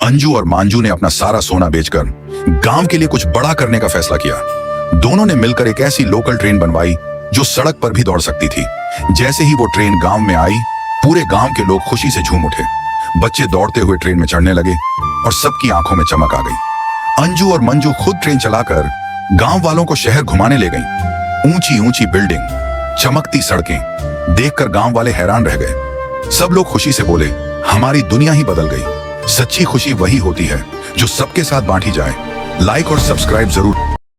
अंजू और मांजू ने अपना सारा सोना बेचकर गांव के लिए कुछ बड़ा करने का फैसला किया। दोनों ने मिलकर एक ऐसी लोकल ट्रेन बनवाई जो सड़क पर भी दौड़ सकती थी। जैसे ही वो ट्रेन गांव में आई, पूरे गांव के लोग खुशी से झूम उठे। बच्चे दौड़ते हुए ट्रेन में चढ़ने लगे और सबकी आंखों में चमक आ गई। अंजू और मंजू खुद ट्रेन चलाकर गांव वालों को शहर घुमाने ले गईं। ऊंची ऊंची बिल्डिंग, चमकती सड़कें देखकर गांव वाले हैरान रह गए। सब लोग खुशी से बोले, हमारी दुनिया ही बदल गई। सच्ची खुशी वही होती है जो सबके साथ बांटी जाए। लाइक और सब्सक्राइब जरूर